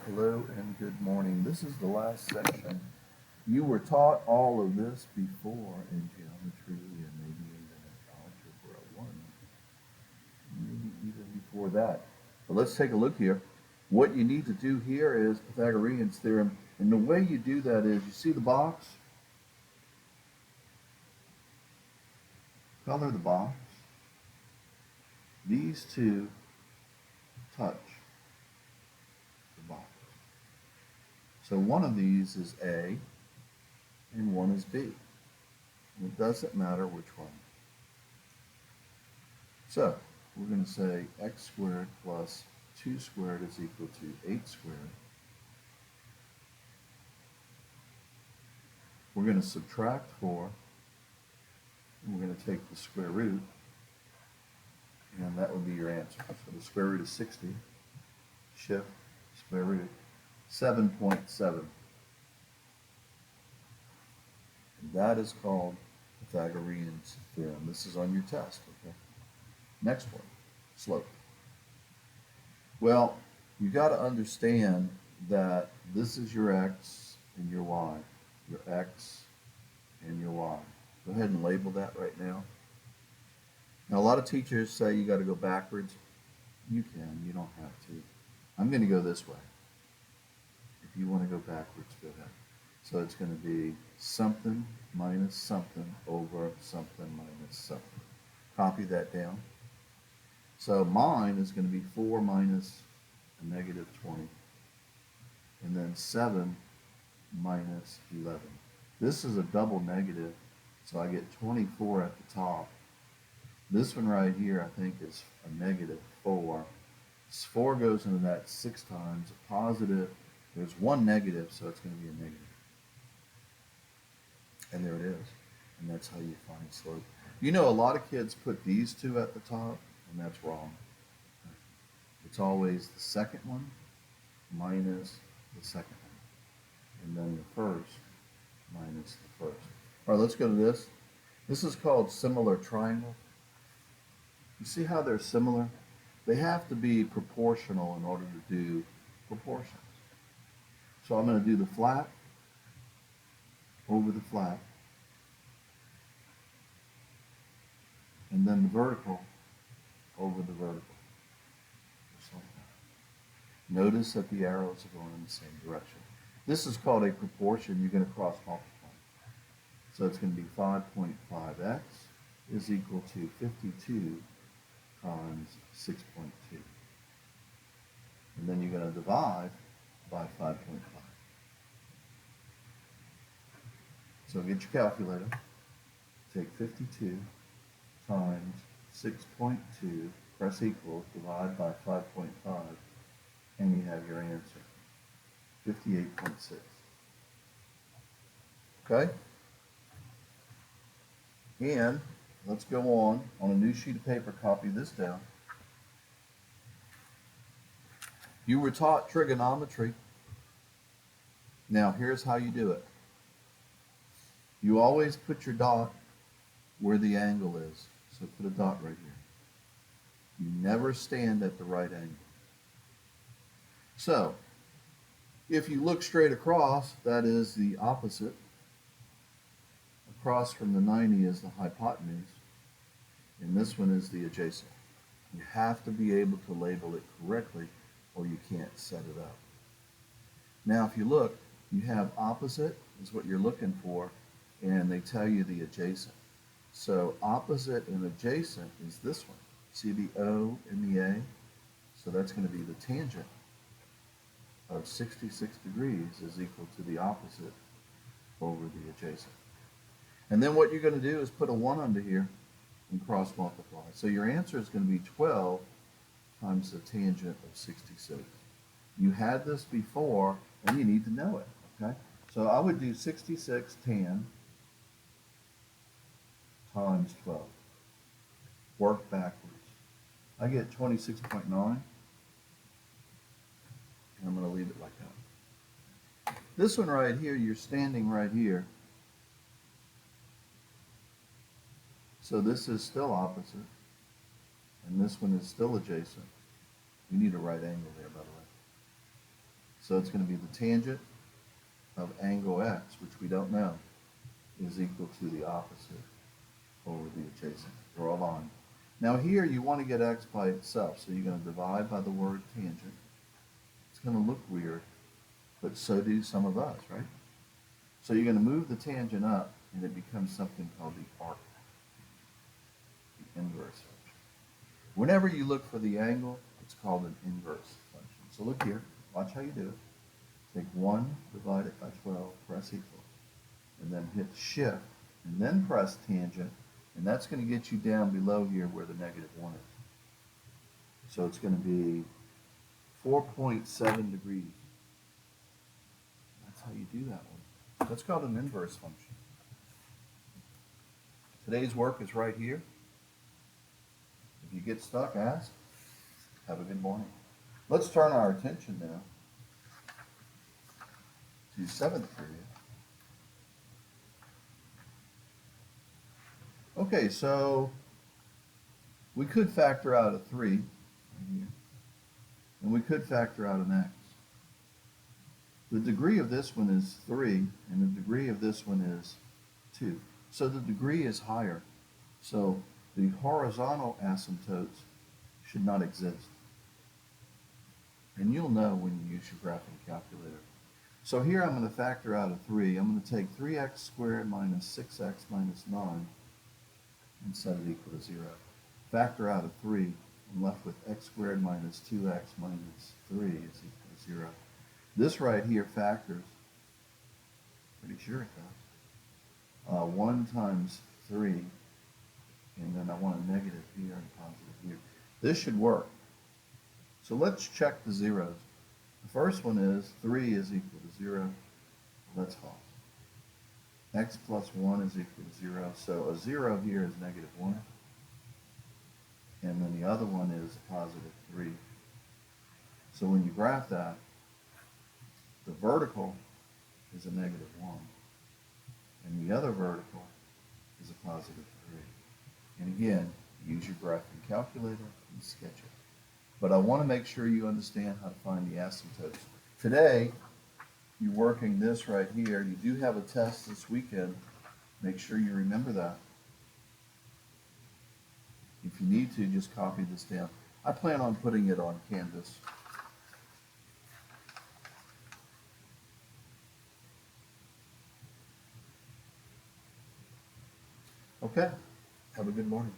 Hello and good morning. This is the last section. You were taught all of this before in geometry and maybe even in algebra 1, maybe even before that. But let's take a look here. What you need to do here is Pythagorean's theorem. And the way you do that is you see the box, color the box. These two touch the box. So one of these is A and one is B. And it doesn't matter which one. So we're going to say x squared plus 2 squared is equal to 8 squared. We're going to subtract 4, and we're going to take the square root, and that would be your answer. So the square root of 60, shift, square root, 7.7. And that is called Pythagorean's theorem. This is on your test, okay? Next one, slope. Well, you got to understand that this is your x and your y. Your x and your y. Go ahead and label that right now. Now, a lot of teachers say you got to go backwards. You can, you don't have to. I'm going to go this way. If you want to go backwards, go ahead. So it's going to be something minus something over something minus something. Copy that down. So mine is going to be 4 minus a negative 20. And then 7 minus 11. This is a double negative, so I get 24 at the top. This one right here, I think, is a negative 4. This 4 goes into that 6 times. A positive, there's one negative, so it's going to be a negative. And there it is. And that's how you find slope. You know, a lot of kids put these two at the top, and that's wrong. It's always the second one minus the second one. And then the first minus the first. All right, let's go to this. This is called similar triangles. You see how they're similar? They have to be proportional in order to do proportions. So I'm going to do the flat over the flat, and then the vertical over the vertical. Just like that. Notice that the arrows are going in the same direction. This is called a proportion. You're going to cross multiply. So it's going to be 5.5x is equal to 52 times 6.2. And then you're going to divide by 5.5. So get your calculator. Take 52 times 6.2, press equals, divide by 5.5, and you have your answer, 58.6. Okay? And let's go on a new sheet of paper, copy this down. You were taught trigonometry. Now here's how you do it. You always put your dot where the angle is. So put a dot right here. You never stand at the right angle. So if you look straight across, that is the opposite. Across from the 90 is the hypotenuse, and this one is the adjacent. You have to be able to label it correctly or you can't set it up. Now if you look, you have opposite is what you're looking for, and they tell you the adjacent. So opposite and adjacent is this one. See the O and the A? So that's going to be the tangent of 66 degrees is equal to the opposite over the adjacent. And then what you're going to do is put a 1 under here and cross multiply. So your answer is going to be 12 times the tangent of 66. You had this before, and you need to know it, okay? So I would do 66 tan times 12. Work backwards. I get 26.9, and I'm going to leave it like that. This one right here, you're standing right here. So this is still opposite, and this one is still adjacent. We need a right angle there, by the way. So it's going to be the tangent of angle x, which we don't know, is equal to the opposite over the adjacent. Draw a line. Now here you want to get x by itself, so you're going to divide by the word tangent. It's going to look weird, but so do some of us, right? So you're going to move the tangent up, and it becomes something called the arc, the inverse function. Whenever you look for the angle, it's called an inverse function. So look here, watch how you do it. Take 1 divided by 12, press equal, and then hit shift, and then press tangent, and that's going to get you down below here where the negative 1 is. So it's going to be 4.7 degrees. That's how you do that one. That's called an inverse function. Today's work is right here. If you get stuck, ask. Have a good morning. Let's turn our attention now to 7th period. Okay, so we could factor out a 3 right here, and we could factor out an x. The degree of this one is 3, and the degree of this one is 2. So the degree is higher. So the horizontal asymptotes should not exist. And you'll know when you use your graphing calculator. So here I'm going to factor out a 3. I'm going to take 3x squared minus 6x minus 9 and set it equal to 0. Factor out a 3. I'm left with x squared minus 2x minus 3 is equal to 0. This right here factors. Pretty sure it does. 1 times 3, and then I want a negative here and a positive here. This should work. So let's check the zeros. The first one is 3 is equal to 0. That's false. X plus 1 is equal to 0. So a 0 here is negative 1. And then the other one is a positive 3. So when you graph that, the vertical is a negative 1. And the other vertical is a positive 3. And again, use your graphing calculator and sketch it. But I want to make sure you understand how to find the asymptotes. Today, you're working this right here. You do have a test this weekend. Make sure you remember that. If you need to, just copy this down. I plan on putting it on Canvas. Okay, have a good morning.